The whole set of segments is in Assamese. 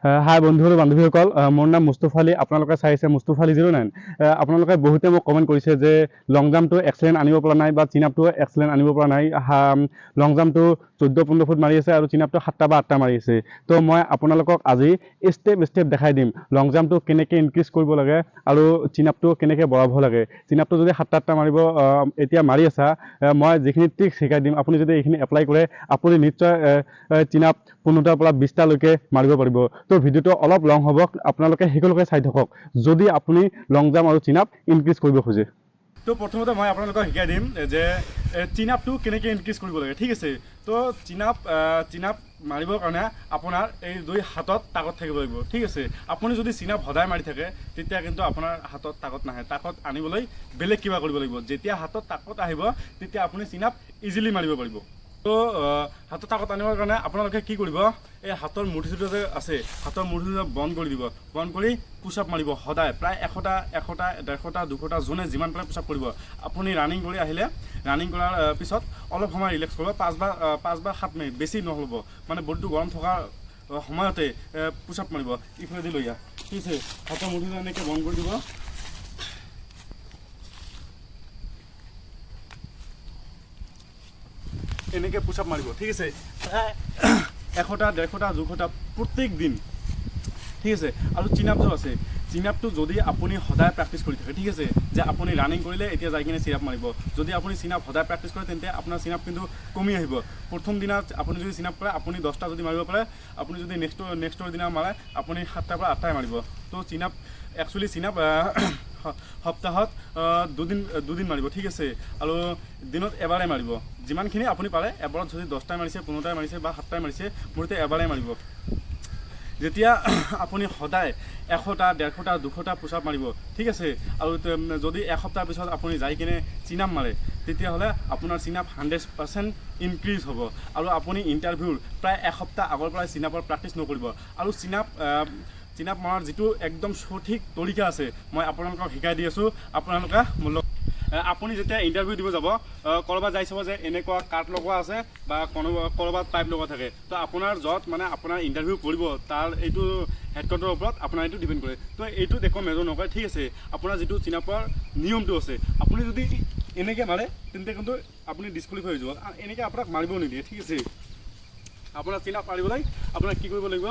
হাই বন্ধু আৰু বান্ধৱীসকল, মোৰ নাম মুস্তফা আলী। আপোনালোকে চাইছে মুস্তফা আলী 09। আপোনালোকে বহুতে মোক কমেণ্ট কৰিছে যে লং জাম্পটো এক্সেলেণ্ট আনিব পৰা নাই বা চিনাপটো এক্সেলেণ্ট আনিব পৰা নাই। লং জাম্পটো 14-15 ফুট মাৰি আছে আৰু চিনাপটো 7টা বা 8টা মাৰি আছে। তো মই আপোনালোকক আজি ষ্টেপ দেখাই দিম লং জাম্পটো কেনেকৈ ইনক্ৰিজ কৰিব লাগে আৰু চিনাপটো কেনেকৈ বঢ়াব লাগে। চিনাপটো যদি 7টা মাৰিব এতিয়া মাৰি আছা, মই যিখিনি ট্ৰিক্স শিকাই দিম, আপুনি যদি এইখিনি এপ্লাই কৰে আপুনি নিশ্চয় চিনাপ 15টাৰ পৰা 20টালৈকে মাৰিব পাৰিব। তো ভিডিঅ'টো অলপ লং হ'ব, আপোনালোকে শেষলৈকে চাই থাকক যদি আপুনি লং জাম্প আৰু চিনাপ ইনক্ৰিজ কৰিব খোজে। তো প্ৰথমতে মই আপোনালোকক শিকাই দিম যে চিনাপটো কেনেকৈ ইনক্ৰিজ কৰিব লাগে, ঠিক আছে। তো চিনাপ মাৰিবৰ কাৰণে আপোনাৰ এই দুই হাতত তাকত থাকিব লাগিব, ঠিক আছে। আপুনি যদি চিনাপ সদায় মাৰি থাকে তেতিয়া কিন্তু আপোনাৰ হাতত তাকত নাহে। তাকত আনিবলৈ বেলেগ কিবা কৰিব লাগিব। যেতিয়া হাতত তাকত আহিব তেতিয়া আপুনি চিনাপ ইজিলি মাৰিব পাৰিব। তো হাতৰ তাকত আনিবৰ কাৰণে আপোনালোকে কি কৰিব, এই হাতৰ মুঠিটো যে আছে হাতৰ মুঠিটো বন্ধ কৰি দিব। বন্ধ কৰি পুছআপ মাৰিব সদায়, প্ৰায় 100টা 150টা 200টা যোনে যিমান পাৰে পুছআপ কৰিব। আপুনি ৰানিং কৰি আহিলে ৰানিং কৰাৰ পিছত অলপ সময় ৰিলেক্স কৰিব, 5 বা 7 মিনিট, বেছি নহ'ব। মানে বডিটো গৰম থকাৰ সময়তে পুছআপ মাৰিব। ইফালেদি লৈ আহ, ঠিক আছে। হাতৰ মুঠিটো এনেকৈ বন্ধ কৰি দিব, এনেকৈ পুছআপ মাৰিব, ঠিক আছে। প্ৰায় 100টা 150টা 200টা প্ৰত্যেক দিন, ঠিক আছে। আৰু চিনাপটো আছে, চিনাপটো যদি আপুনি সদায় প্ৰেক্টিছ কৰি থাকে, ঠিক আছে, যে আপুনি ৰানিং কৰিলে এতিয়া যাই কিনে চিনাপ মাৰিব। যদি আপুনি চিনাপ সদায় প্ৰেক্টিছ কৰে তেন্তে আপোনাৰ চিনাপ কিন্তু কমি আহিব। প্ৰথম দিনা আপুনি যদি চিনাপ কৰে আপুনি 10টা যদি মাৰিব পাৰে, আপুনি যদি নেক্সটৰ দিনা মাৰে আপুনি 7টাৰ পৰা 8টাই মাৰিব। তো চিনাপ একচুৱেলি চিনাপ সপ্তাহত দুদিন মাৰিব, ঠিক আছে। আৰু দিনত এবাৰে মাৰিব, যিমানখিনি আপুনি পাৰে। এবাৰত যদি 10টাই মাৰিছে 15টাই মাৰিছে বা 7টাই মাৰিছে, মুঠতে এবাৰে মাৰিব। যেতিয়া আপুনি সদায় 100টা 150টা 200টা পুছআপ মাৰিব, ঠিক আছে। আৰু যদি এসপ্তাহৰ পিছত আপুনি যাই কিনে চিনাপ মাৰে তেতিয়াহ'লে আপোনাৰ চিনাপ 100% ইনক্ৰিজ হ'ব। আৰু আপুনি ইণ্টাৰভিউৰ প্ৰায় এসপ্তাহ আগৰ পৰাই চিনাপৰ প্ৰেক্টিছ নকৰিব। আৰু চিনাপ মৰাৰ যিটো একদম সঠিক তৰিকা আছে মই আপোনালোকক শিকাই দি আছোঁ। আপোনালোকে আপুনি যেতিয়া ইণ্টাৰভিউ দিব যাব, ক'ৰবাত যাই চাব যে এনেকুৱা কাট লগোৱা আছে বা ক'ৰবাত পাইপ লগোৱা থাকে। তো আপোনাৰ য'ত মানে আপোনাৰ ইণ্টাৰভিউ কৰিব তাৰ এইটো হেডকোৱাৰ্টাৰৰ ওপৰত আপোনাৰ এইটো ডিপেণ্ড কৰে। তো এইটো একো মেজৰ নকৰে, ঠিক আছে। আপোনাৰ যিটো চিনাপৰ নিয়মটো আছে, আপুনি যদি এনেকৈ মাৰে তেন্তে কিন্তু আপুনি ডিছকুৱালিফাই হৈ যাব। এনেকৈ আপোনাক মাৰিব নিদিয়ে, ঠিক আছে। আপোনাৰ চিনাপ মাৰিবলৈ আপোনাক কি কৰিব লাগিব,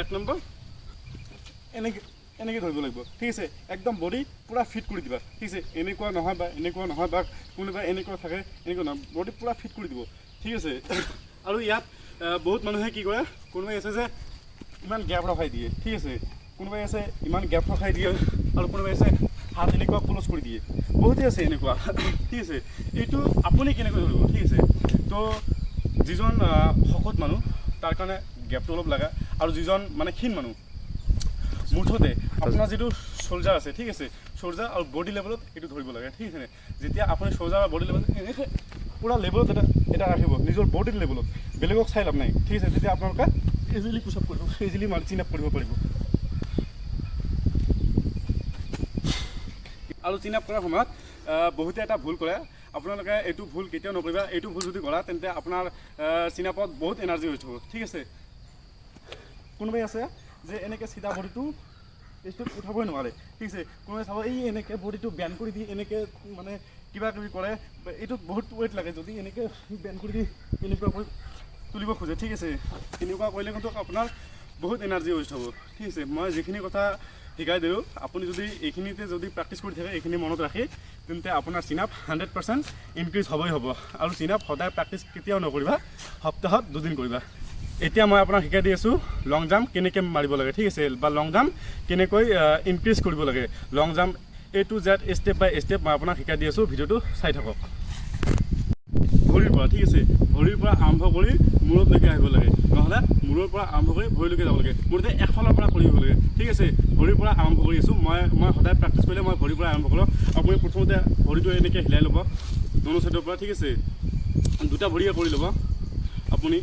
1 নম্বৰ এনেকৈ ধৰিব লাগিব, ঠিক আছে। একদম বডি পূৰা ফিট কৰি দিবা, ঠিক আছে। এনেকুৱা নহয় বা কোনোবা এনেকুৱা থাকে, এনেকুৱা নহয়, বডি পূৰা ফিট কৰি দিব, ঠিক আছে। আৰু ইয়াত বহুত মানুহে কি কৰে, কোনোবাই আছে যে ইমান গেপ ৰখাই দিয়ে, ঠিক আছে। কোনোবাই আছে ইমান গেপ ৰখাই দিয়ে, আৰু কোনোবাই আছে হাত এনেকুৱা ক্ল'জ কৰি দিয়ে। বহুতেই আছে এনেকুৱা, ঠিক আছে। এইটো আপুনি কেনেকৈ ধৰিব, ঠিক আছে। তো যিজন শকত মানুহ তাৰ কাৰণে গেপটো অলপ লাগে, আৰু যিজন মানে ক্ষীণ মানুহ মুঠতে আপোনাৰ যিটো শোল্ডাৰ আছে, ঠিক আছে, শোল্ডাৰ আৰু বডি লেভেলত এইটো ধৰিব লাগে, ঠিক আছে। যেতিয়া আপুনি শোল্ডাৰ আৰু বডি লেভেলত এনেকৈ পূৰা লেভেলত এটা ৰাখিব, নিজৰ বডিৰ লেভেলত, বেলেগক চাই লাভ নাই, ঠিক আছে। তেতিয়া আপোনালোকে ইজিলি পুছআপ কৰিব, ইজিলি চিনাপ কৰিব পাৰিব। আৰু চিনাপ কৰাৰ সময়ত বহুতে এটা ভুল কৰে, আপোনালোকে এইটো ভুল কেতিয়াও নকৰিবা। এইটো ভুল যদি কৰা তেন্তে আপোনাৰ চিনাপত বহুত এনাৰ্জি ৱেষ্ট হ'ব, ঠিক আছে। কোনোবাই আছে যে এনেকৈ চিধা বডিটো ষ্টেপ উঠাবই নোৱাৰে, ঠিক আছে। কোনোবাই চাব এই এনেকৈ বডিটো বেণ্ড কৰি দি এনেকৈ মানে কিবা কিবি কৰে, এইটোত বহুত ৱেইট লাগে। যদি এনেকৈ বেণ্ড কৰি দি এনেকুৱা কৰি তুলিব খোজে, ঠিক আছে, এনেকুৱা কৰিলে কিন্তু আপোনাৰ বহুত এনাৰ্জি ৱেষ্ট হ'ব, ঠিক আছে। মই যিখিনি কথা শিকাই দিওঁ আপুনি যদি এইখিনিতে যদি প্ৰেক্টিছ কৰি থাকে, এইখিনি মনত ৰাখি, তেন্তে আপোনাৰ চিনাপ 100% ইনক্ৰিজ হ'বই হ'ব। আৰু চিনাপ সদায় প্ৰেক্টিছ কেতিয়াও নকৰিবা, সপ্তাহত 2 দিন কৰিবা। এতিয়া মই আপোনাক শিকাই দি আছোঁ লং জাম্প কেনেকৈ মাৰিব লাগে, ঠিক আছে, বা লং জাম্প কেনেকৈ ইনক্ৰিজ কৰিব লাগে। Long jump A to Z step by step মই আপোনাক শিকাই দি আছোঁ, ভিডিঅ'টো চাই থাকক। ভৰিৰ পৰা, ঠিক আছে, ভৰিৰ পৰা আৰম্ভ কৰি মূৰলৈকে আহিব লাগে, নহ'লে মূৰৰ পৰা আৰম্ভ কৰি ভৰিলৈকে যাব লাগে। মুঠতে এফালৰ পৰা কৰিব লাগে, ঠিক আছে। ভৰিৰ পৰা আৰম্ভ কৰি আছোঁ মই সদায় প্ৰেক্টিছ কৰিলে মই ভৰিৰ পৰা আৰম্ভ কৰোঁ। আপুনি প্ৰথমতে ভৰিটো এনেকৈ হিলাই ল'ব দুনো চাইডৰ পৰা, ঠিক আছে। 2টা ভৰিয়ে কৰি ল'ব আপুনি।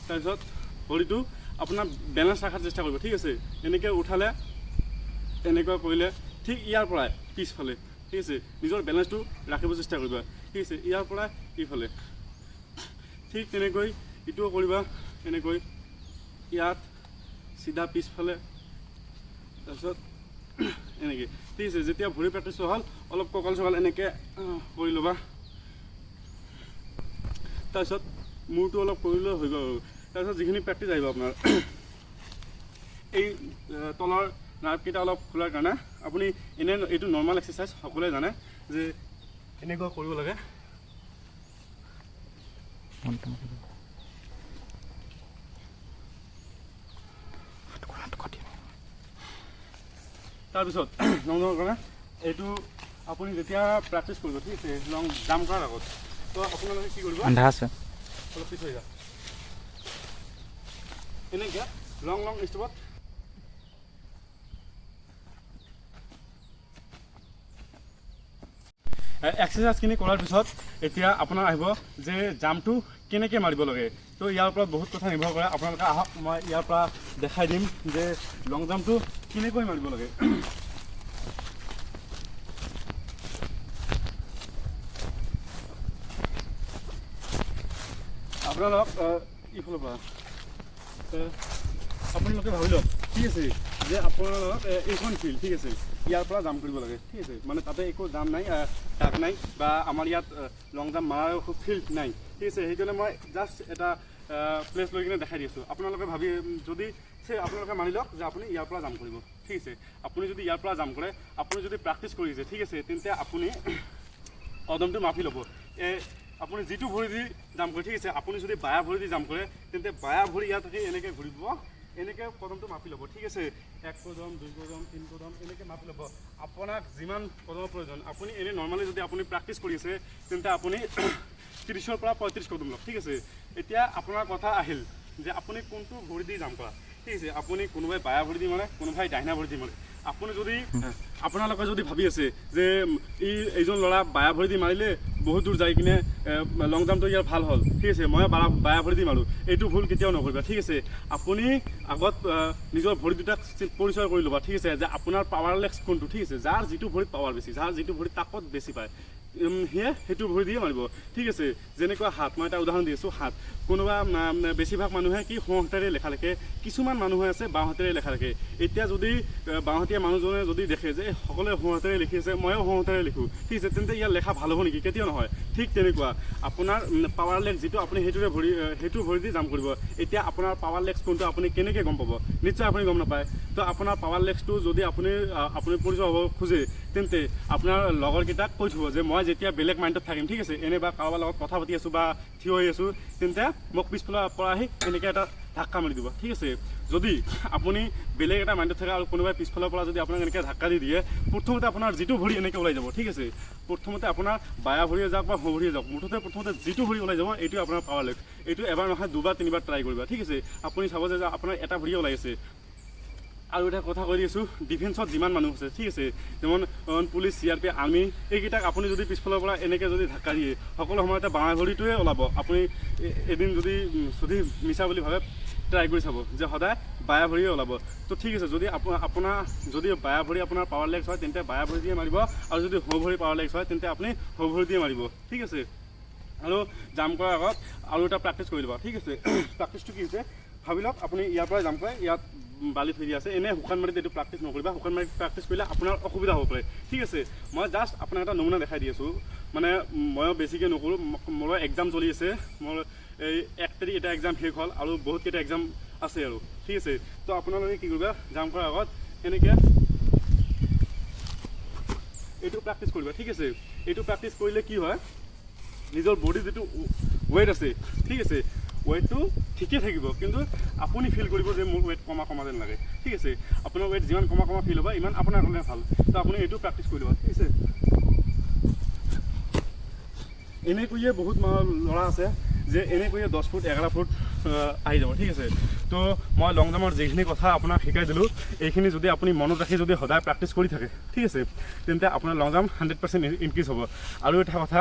তাৰপিছত ভৰিটো আপোনাৰ বেলেঞ্চ ৰখাৰ চেষ্টা কৰিব, ঠিক আছে। এনেকৈ উঠালে, এনেকুৱা কৰিলে, ঠিক ইয়াৰ পৰাই পিছফালে, ঠিক আছে, নিজৰ বেলেঞ্চটো ৰাখিব চেষ্টা কৰিবা, ঠিক আছে। ইয়াৰ পৰা ইফালে, ঠিক তেনেকৈ ইটোও কৰিবা, এনেকৈ ইয়াত চিধা পিছফালে তাৰপিছত এনেকৈ ঠিক আছে। যেতিয়া ভৰি প্ৰেক্টিছ হ'ল অলপ কঁকাল চকাল এনেকৈ কৰি ল'বা, তাৰপিছত মূৰটো অলপ কৰিলেও হৈ গ'ল। তাৰপিছত যিখিনি প্ৰেক্টিছ আহিব আপোনাৰ এই তলৰ নাৰ্ভকেইটা অলপ খোলাৰ কাৰণে আপুনি এনে এইটো নৰ্মেল এক্সাৰচাইজ সকলোৱে জানে যে এনেকুৱা কৰিব লাগে। তাৰপিছত লং জাম্পৰ কাৰণে এইটো আপুনি যেতিয়া প্ৰেক্টিছ কৰিব ঠিক আছে লং জাম্প কৰাৰ আগত, তো আপোনালোকে কি কৰিব অলপ পিছ হৈ যাওক এনেকৈ লং লং ষ্টেপত এক্সাৰচাইজখিনি কৰাৰ পিছত এতিয়া আপোনাৰ আহিব যে জাম্পটো কেনেকৈ মাৰিব লাগে। তো ইয়াৰ ওপৰত বহুত কথা নিৰ্ভৰ কৰে। আপোনালোকে আহক মই ইয়াৰ পৰা দেখাই দিম যে লং জাম্পটো কেনেকৈ মাৰিব লাগে। আপোনালোক ইফালৰ পৰা আপোনালোকে ভাবি লওক ঠিক আছে যে আপোনালোক এইখন ফিল্ড ঠিক আছে, ইয়াৰ পৰা জাম্প কৰিব লাগে ঠিক আছে। মানে তাতে একো জাম্প নাই, দাগ নাই বা আমাৰ ইয়াত লং জাম্প মাৰাৰ ফিল্ড নাই ঠিক আছে। সেইকাৰণে মই জাষ্ট এটা প্লেচ লৈ কিনে দেখাই দি আছোঁ। আপোনালোকে ভাবি যদি আপোনালোকে মানি লওক যে আপুনি ইয়াৰ পৰা জাম্প কৰিব ঠিক আছে। আপুনি যদি ইয়াৰ পৰা জাম্প কৰে, আপুনি যদি প্ৰেক্টিছ কৰিছে ঠিক আছে, তেন্তে আপুনি কদমটো মাপি ল'ব। আপুনি যিটো ভৰি দি জাম্প কৰে ঠিক আছে, আপুনি যদি বায়া ভৰি দি জাম্প কৰে তেন্তে বায়া ভৰি ইয়াত থাকি এনেকৈ ঘূৰিব, এনেকৈ কদমটো মাপি ল'ব ঠিক আছে। 1 কদম 2 কদম 3 কদম এনেকৈ মাপি ল'ব। আপোনাক যিমান কদমৰ প্ৰয়োজন, আপুনি এনেই নৰ্মেলি যদি আপুনি প্ৰেক্টিছ কৰি আছে তেন্তে আপুনি 30ৰ পৰা 35 কদম লওক ঠিক আছে। এতিয়া আপোনাৰ কথা আহিল যে আপুনি কোনটো ভৰি দি জাম্প কৰা ঠিক আছে। আপুনি কোনোবাই বায়া ভৰি দি মাৰে, কোনোবাই দাহিনা ভৰি দি মাৰে। আপুনি যদি আপোনালোকে যদি ভাবি আছে যে এইজন ল'ৰা বায়া ভৰি দি মাৰিলে বহুত দূৰ যাই কিনে লং জাম্পটো ইয়াৰ ভাল হ'ল ঠিক আছে, মই বায়া ভৰি দি মাৰোঁ, এইটো ভুল কেতিয়াও নকৰিবা ঠিক আছে। আপুনি আগত নিজৰ ভৰি দুটাক পৰিচয় কৰি ল'বা ঠিক আছে, যে আপোনাৰ পাৱাৰলেছ কোনটো ঠিক আছে। যাৰ যিটো ভৰিত পাৱাৰ বেছি, যাৰ যিটো ভৰিত তাকত বেছি পায় সেয়ে সেইটো ভৰি দিয়ে মাৰিব ঠিক আছে। যেনেকুৱা হাত, মই এটা উদাহৰণ দি আছোঁ। হাত কোনোবা বেছিভাগ মানুহে কি সোঁ হাতেৰে লেখা লিখে, কিছুমান মানুহে আছে বাওঁ হাতেৰে লেখা লিখে। এতিয়া যদি বাওঁহাতীয়া মানুহজনে যদি দেখে যে সকলোৱে সোঁ হাতেৰে লিখি আছে, ময়ো সোঁ হাতেৰে লিখোঁ ঠিক আছে, তেন্তে ইয়াৰ লেখা ভাল হ'ব নেকি? কেতিয়াও নহয়। ঠিক তেনেকুৱা আপোনাৰ পাৱাৰলেছ যিটো আপুনি সেইটো ভৰি দি জাম্প কৰিব। এতিয়া আপোনাৰ পাৱাৰলেছ কোনটো আপুনি কেনেকৈ গম পাব? নিশ্চয় আপুনি গম নাপায়। তো আপোনাৰ পাৱাৰলেছটো যদি আপুনি পৰিচয় হ'ব খোজে তেন্তে আপোনাৰ লগৰকেইটাক কৈ থ'ব যে মই যেতিয়া বেলেগ মাইণ্ডত থাকিম ঠিক আছে, এনে বা কাৰোবাৰ লগত কথা পাতি আছোঁ বা থিয় হৈ আছোঁ, তেন্তে মোক পিছফালৰ পৰা আহি এনেকৈ এটা ধাক্কা মাৰি দিব ঠিক আছে। যদি আপুনি বেলেগ এটা মাইণ্ডত থাকে আৰু কোনোবাই পিছফালৰ পৰা যদি আপোনাক এনেকৈ ধাক্কা দি দিয়ে, প্ৰথমতে আপোনাৰ যিটো ভৰি এনেকৈ ওলাই যাব ঠিক আছে। প্ৰথমতে আপোনাৰ বায়া ভৰিয়ে যাওক বা সোঁ ভৰিয়ে যাওক, প্ৰথমতে যিটো ভৰি ওলাই যাব এইটো আপোনাৰ পাৱাৰলেছ। এইটো এবাৰ নহয় 2 বা 3 বাৰ ট্ৰাই কৰিবা ঠিক আছে। আপুনি চাব যে আপোনাৰ এটা ভৰি ওলাই আছে। আৰু এটা কথা কৈ দি আছোঁ, ডিফেন্সত যিমান মানুহ আছে ঠিক আছে, যেমন পুলিচ, CRP, আৰ্মি, এইকেইটাক আপুনি যদি পিছফালৰ পৰা এনেকৈ যদি ধাক্কা দিয়ে সকলো সময়তে বাওঁ ভৰিটোৱে ওলাব। আপুনি এদিন যদি মিছা বুলি ভাবে ট্ৰাই কৰি চাব যে সদায় বায়া ভৰিয়ে ওলাব। তো ঠিক আছে, যদি যদি বায়া ভৰি আপোনাৰ পাৱাৰলেছ হয় তেন্তে বায়া ভৰি দিয়ে মাৰিব, আৰু যদি সোঁ ভৰি পাৱাৰলেছ হয় তেন্তে আপুনি সোঁ ভৰি দিয়ে মাৰিব ঠিক আছে। আৰু জাম্প কৰাৰ আগত আৰু এটা প্ৰেক্টিছ কৰি ল'ব ঠিক আছে। প্ৰেক্টিছটো কি হৈছে ভাবি লওক, আপুনি ইয়াৰ পৰাই জাম্প কৰে, ইয়াত বালি থৈ দিয়া আছে, এনেই শুকান মাটিত এইটো প্ৰেক্টিছ নকৰিবা। শুকান মাটিত প্ৰেক্টিছ কৰিলে আপোনাৰ অসুবিধা হ'ব পাৰে ঠিক আছে। মই জাষ্ট আপোনাক এটা নমুনা দেখাই দি আছোঁ। মানে ময়ো বেছিকৈ নকৰোঁ, মোৰো এক্সাম চলি আছে। মোৰ এই 1 তাৰিখ এটা এক্সাম শেষ হ'ল আৰু বহুতকেইটা এক্সাম আছে আৰু ঠিক আছে। তো আপোনালোকে কি কৰিবা, জাম্প কৰাৰ আগত এনেকৈ এইটো প্ৰেক্টিছ কৰিবা ঠিক আছে। এইটো প্ৰেক্টিছ কৰিলে কি হয়, নিজৰ বডি যিটো ৱেইট আছে ঠিক আছে, ৱেইটটো ঠিকে থাকিব, কিন্তু আপুনি ফিল কৰিব যে মোৰ ৱেইট কমা যেন লাগে ঠিক আছে। আপোনাৰ ৱেইট যিমান কমা ফিল হ'ব ইমান আপোনাৰ কাৰণে ভাল। তো আপুনি এইটো প্ৰেক্টিছ কৰি ল'ব ঠিক আছে। এনেকৈয়ে বহুত ল'ৰা আছে যে এনেকৈয়ে 10 ফুট 11 ফুট আহি যাব ঠিক আছে। তো মই লং জাম্পৰ যিখিনি কথা আপোনাক শিকাই দিলোঁ, এইখিনি যদি আপুনি মনত ৰাখি যদি সদায় প্ৰেক্টিছ কৰি থাকে ঠিক আছে, তেন্তে আপোনাৰ লং জাম্প 100% ইনক্ৰিজ হ'ব। আৰু এটা কথা,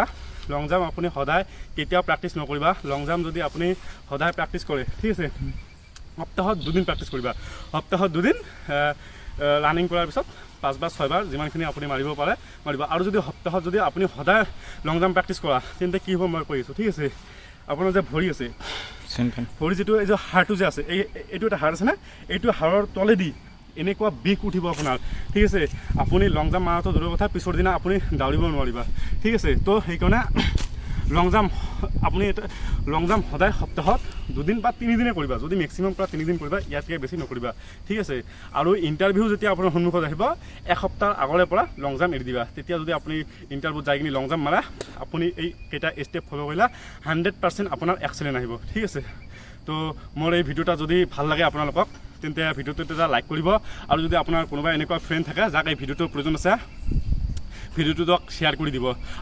লং জাম্প আপুনি সদায় কেতিয়াও প্ৰেক্টিছ নকৰিবা। লং জাম্প যদি আপুনি সদায় প্ৰেক্টিছ কৰে ঠিক আছে, সপ্তাহত 2 দিন প্ৰেক্টিছ কৰিবা। সপ্তাহত 2 দিন ৰানিং কৰাৰ পিছত 5 বা 6 বাৰ যিমানখিনি আপুনি মাৰিব পাৰে মাৰিব। আৰু যদি সপ্তাহত যদি আপুনি সদায় লং জাম্প প্ৰেক্টিছ কৰা তেন্তে কি হ'ব মই কৈ আছোঁ ঠিক আছে। আপোনাৰ যে ভৰি আছে ভৰি যিটো এই যে হাড়টো যে আছে এইটো এটা হাড় আছে না এইটো হাড়ৰ তলেদি এনেকুৱা বিষ উঠিব আপোনাৰ ঠিক আছে আপুনি লং জাম্প মাৰাটো দূৰৰ কথা পিছৰ দিনা আপুনি দৌৰিব নোৱাৰিবা ঠিক আছে তো সেইকাৰণে লং জাম্প আপুনি লং জাম্প সদায় সপ্তাহত 2 দিন বা 3 দিনে কৰিবা যদি মেক্সিমাম পৰা 3 দিন কৰিবা ইয়াতকৈ বেছি নকৰিবা ঠিক আছে আৰু ইণ্টাৰভিউ যেতিয়া আপোনাৰ সন্মুখত আহিব এসপ্তাহ আগৰে পৰা লং জাম্প এৰি দিবা তেতিয়া যদি আপুনি ইণ্টাৰভিউত যাই কিনি লং জাম্প মাৰা আপুনি এই কেইটা ষ্টেপ ফ'ল' কৰিলে 100% আপোনাৰ এক্সেলেণ্ট আহিব ঠিক আছে তো মোৰ এই ভিডিঅ'টা যদি ভাল লাগে আপোনালোকক তেন্তে ভিডিঅ'টোত এটা লাইক কৰিব আৰু যদি আপোনাৰ কোনোবা এনেকুৱা ফ্ৰেণ্ড থাকে যাক এই ভিডিঅ'টোৰ প্ৰয়োজন আছে ভিডিঅ'টোক শ্বেয়াৰ কৰি দিব